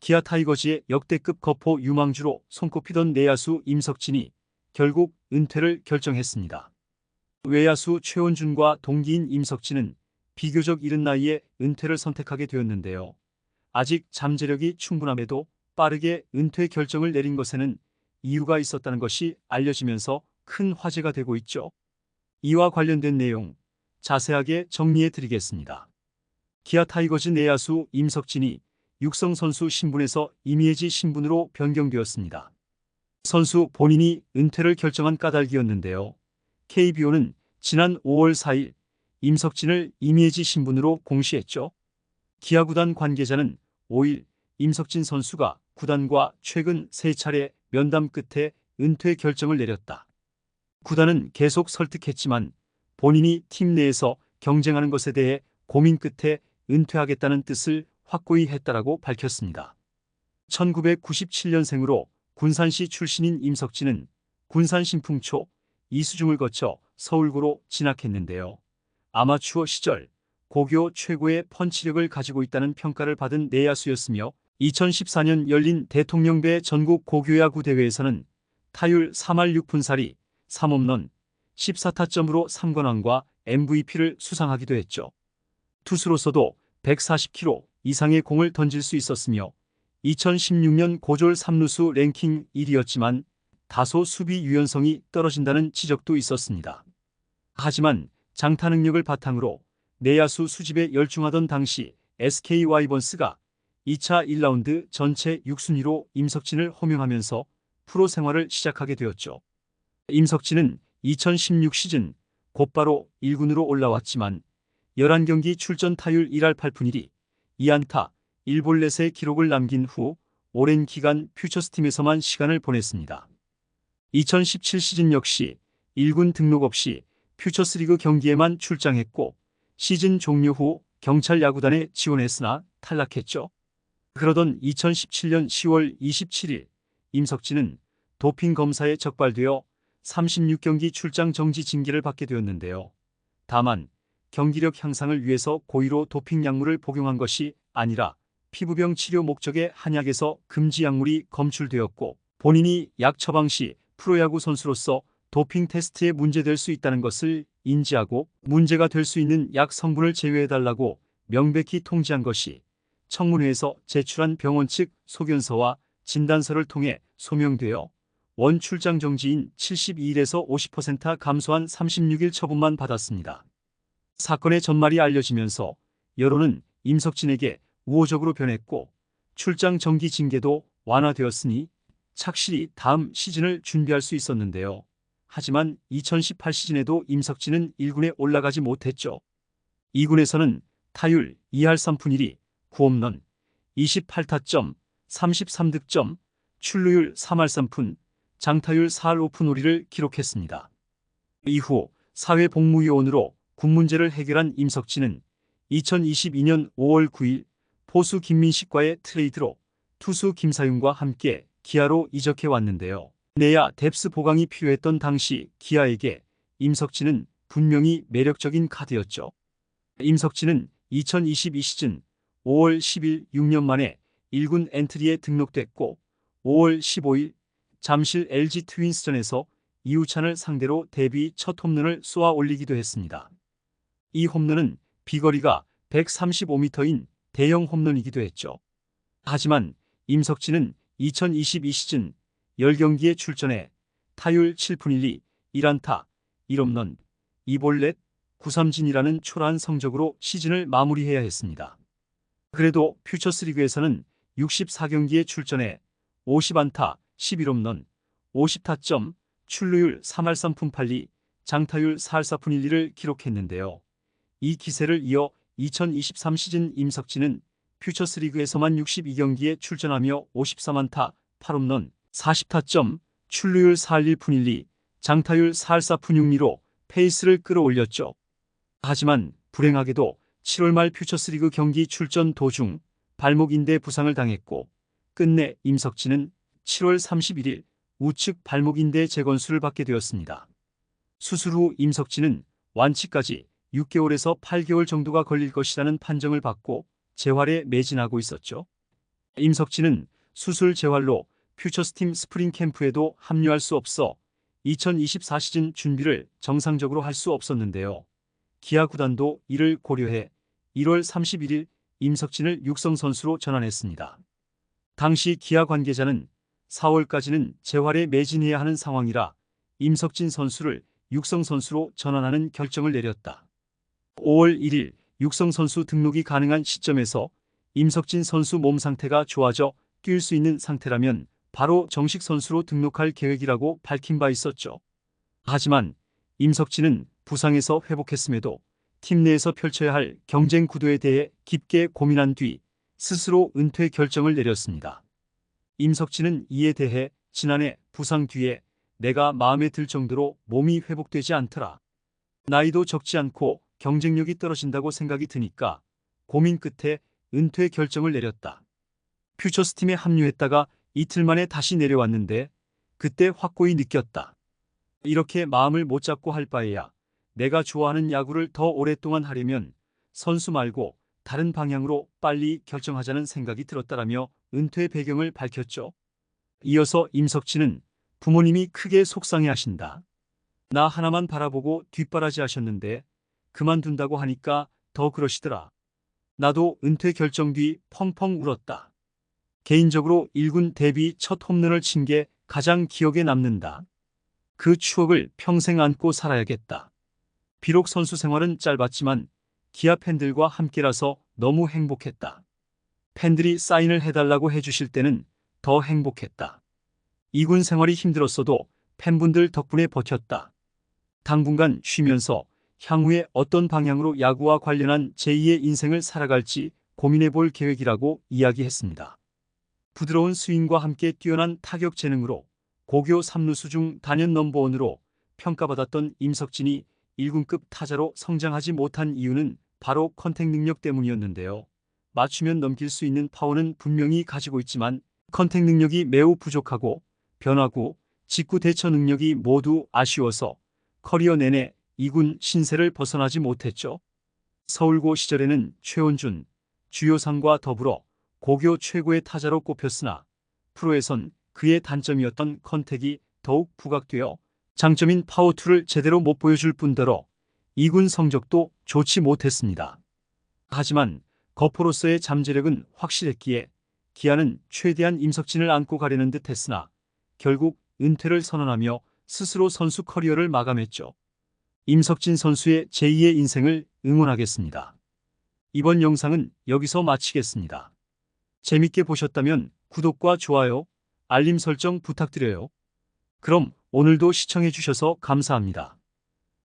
기아 타이거즈의 역대급 거포 유망주로 손꼽히던 내야수 임석진이 결국 은퇴를 결정했습니다. 외야수 최원준과 동기인 임석진은 비교적 이른 나이에 은퇴를 선택하게 되었는데요. 아직 잠재력이 충분함에도 빠르게 은퇴 결정을 내린 것에는 이유가 있었다는 것이 알려지면서 큰 화제가 되고 있죠. 이와 관련된 내용 자세하게 정리해 드리겠습니다. 기아 타이거즈 내야수 임석진이 육성 선수 신분에서 이미해지 신분으로 변경되었습니다. 선수 본인이 은퇴를 결정한 까닭이었는데요. KBO는 지난 5월 4일 임석진을 이미해지 신분으로 공시했죠. 기아 구단 관계자는 5일 임석진 선수가 구단과 최근 3차례 면담 끝에 은퇴 결정을 내렸다. 구단은 계속 설득했지만 본인이 팀 내에서 경쟁하는 것에 대해 고민 끝에 은퇴하겠다는 뜻을 확고히 했다라고 밝혔습니다. 1997년생으로 군산시 출신인 임석진은 군산 신풍초 이수중을 거쳐 서울고로 진학했는데요. 아마추어 시절 고교 최고의 펀치력을 가지고 있다는 평가를 받은 내야수였으며 2014년 열린 대통령배 전국 고교야구 대회에서는 타율 3할 6푼살이 3홈런 14타점으로 3관왕과 MVP를 수상하기도 했죠. 투수로서도 140km 이상의 공을 던질 수 있었으며 2016년 고졸 3루수 랭킹 1위였지만 다소 수비 유연성이 떨어진다는 지적도 있었습니다. 하지만 장타 능력을 바탕으로 내야수 수집에 열중하던 당시 SK 와이번스가 2차 1라운드 전체 6순위로 임석진을 호명하면서 프로 생활을 시작하게 되었죠. 임석진은 2016 시즌 곧바로 1군으로 올라왔지만 11경기 출전 타율 1할 8푼 1리 2안타 1볼넷의 기록을 남긴 후 오랜 기간 퓨처스팀에서만 시간을 보냈습니다. 2017 시즌 역시 1군 등록 없이 퓨처스리그 경기에만 출장했고 시즌 종료 후 경찰 야구단에 지원했으나 탈락했죠. 그러던 2017년 10월 27일 임석진은 도핑 검사에 적발되어 36경기 출장 정지 징계를 받게 되었는데요. 다만 경기력 향상을 위해서 고의로 도핑 약물을 복용한 것이 아니라 피부병 치료 목적의 한약에서 금지 약물이 검출되었고 본인이 약 처방 시 프로야구 선수로서 도핑 테스트에 문제될 수 있다는 것을 인지하고 문제가 될 수 있는 약 성분을 제외해달라고 명백히 통지한 것이 청문회에서 제출한 병원 측 소견서와 진단서를 통해 소명되어 원 출장 정지인 72일에서 50% 감소한 36일 처분만 받았습니다. 사건의 전말이 알려지면서 여론은 임석진에게 우호적으로 변했고 출장 정기 징계도 완화되었으니 착실히 다음 시즌을 준비할 수 있었는데요. 하지만 2018 시즌에도 임석진은 1군에 올라가지 못했죠. 2군에서는 타율 2할 3푼 1리 9홈런 28타점 33득점 출루율 3할 3푼 장타율 4할 5푼 5리를 기록했습니다. 이후 사회복무요원으로 군 문제를 해결한 임석진은 2022년 5월 9일 포수 김민식과의 트레이드로 투수 김사윤과 함께 기아로 이적해 왔는데요. 내야 뎁스 보강이 필요했던 당시 기아에게 임석진은 분명히 매력적인 카드였죠. 임석진은 2022 시즌 5월 10일 6년 만에 1군 엔트리에 등록됐고 5월 15일 잠실 LG 트윈스전에서 이우찬을 상대로 데뷔 첫 홈런을 쏘아 올리기도 했습니다. 이 홈런은 비거리가 135m인 대형 홈런이기도 했죠. 하지만 임석진은 2022 시즌 10경기에 출전해 타율 7푼 1리 1안타 1홈런 2볼넷 9삼진이라는 초라한 성적으로 시즌을 마무리해야 했습니다. 그래도 퓨처스리그에서는 64경기에 출전해 50안타 11홈런 50타점 출루율 3할 3푼 8리 장타율 4할 4푼 1리를 기록했는데요. 이 기세를 이어 2023 시즌 임석진은 퓨처스리그에서만 62경기에 출전하며 53안타 8홈런 40타점 출루율 4할 1푼 1리 장타율 4할 4푼 6리로 페이스를 끌어올렸죠. 하지만 불행하게도 7월 말 퓨처스리그 경기 출전 도중 발목 인대 부상을 당했고 끝내 임석진은 7월 31일 우측 발목 인대 재건수를 받게 되었습니다. 수술 후 임석진은 완치까지 6개월에서 8개월 정도가 걸릴 것이라는 판정을 받고 재활에 매진하고 있었죠. 임석진은 수술 재활로 퓨처스팀 스프링 캠프에도 합류할 수 없어 2024 시즌 준비를 정상적으로 할 수 없었는데요. 기아 구단도 이를 고려해 1월 31일 임석진을 육성 선수로 전환했습니다. 당시 기아 관계자는 4월까지는 재활에 매진해야 하는 상황이라 임석진 선수를 육성 선수로 전환하는 결정을 내렸다. 5월 1일 육성 선수 등록이 가능한 시점에서 임석진 선수 몸 상태가 좋아져 뛸 수 있는 상태라면 바로 정식 선수로 등록할 계획이라고 밝힌 바 있었죠. 하지만 임석진은 부상에서 회복했음에도 팀 내에서 펼쳐야 할 경쟁 구도에 대해 깊게 고민한 뒤 스스로 은퇴 결정을 내렸습니다. 임석진은 이에 대해 지난해 부상 뒤에 내가 마음에 들 정도로 몸이 회복되지 않더라. 나이도 적지 않고 경쟁력이 떨어진다고 생각이 드니까 고민 끝에 은퇴 결정을 내렸다. 퓨처스팀에 합류했다가 이틀 만에 다시 내려왔는데 그때 확고히 느꼈다. 이렇게 마음을 못 잡고 할 바에야 내가 좋아하는 야구를 더 오랫동안 하려면 선수 말고 다른 방향으로 빨리 결정하자는 생각이 들었다라며 은퇴 배경을 밝혔죠. 이어서 임석진은 부모님이 크게 속상해하신다. 나 하나만 바라보고 뒷바라지 하셨는데 그만둔다고 하니까 더 그러시더라. 나도 은퇴 결정 뒤 펑펑 울었다. 개인적으로 1군 데뷔 첫 홈런을 친 게 가장 기억에 남는다. 그 추억을 평생 안고 살아야겠다. 비록 선수 생활은 짧았지만 기아 팬들과 함께라서 너무 행복했다. 팬들이 사인을 해달라고 해주실 때는 더 행복했다. 2군 생활이 힘들었어도 팬분들 덕분에 버텼다. 당분간 쉬면서 향후에 어떤 방향으로 야구와 관련한 제2의 인생을 살아갈지 고민해 볼 계획이라고 이야기했습니다. 부드러운 스윙과 함께 뛰어난 타격 재능으로 고교 3루수 중 단연 넘버원으로 평가받았던 임석진이 1군급 타자로 성장하지 못한 이유는 바로 컨택 능력 때문이었는데요. 맞추면 넘길 수 있는 파워는 분명히 가지고 있지만 컨택 능력이 매우 부족하고 변화구, 직구 대처 능력이 모두 아쉬워서 커리어 내내 2군 신세를 벗어나지 못했죠. 서울고 시절에는 최원준, 주요상과 더불어 고교 최고의 타자로 꼽혔으나 프로에선 그의 단점이었던 컨택이 더욱 부각되어 장점인 파워2를 제대로 못 보여줄 뿐더러 2군 성적도 좋지 못했습니다. 하지만 거포로서의 잠재력은 확실했기에 기아는 최대한 임석진을 안고 가려는 듯 했으나 결국 은퇴를 선언하며 스스로 선수 커리어를 마감했죠. 임석진 선수의 제2의 인생을 응원하겠습니다. 이번 영상은 여기서 마치겠습니다. 재밌게 보셨다면 구독과 좋아요, 알림 설정 부탁드려요. 그럼 오늘도 시청해주셔서 감사합니다.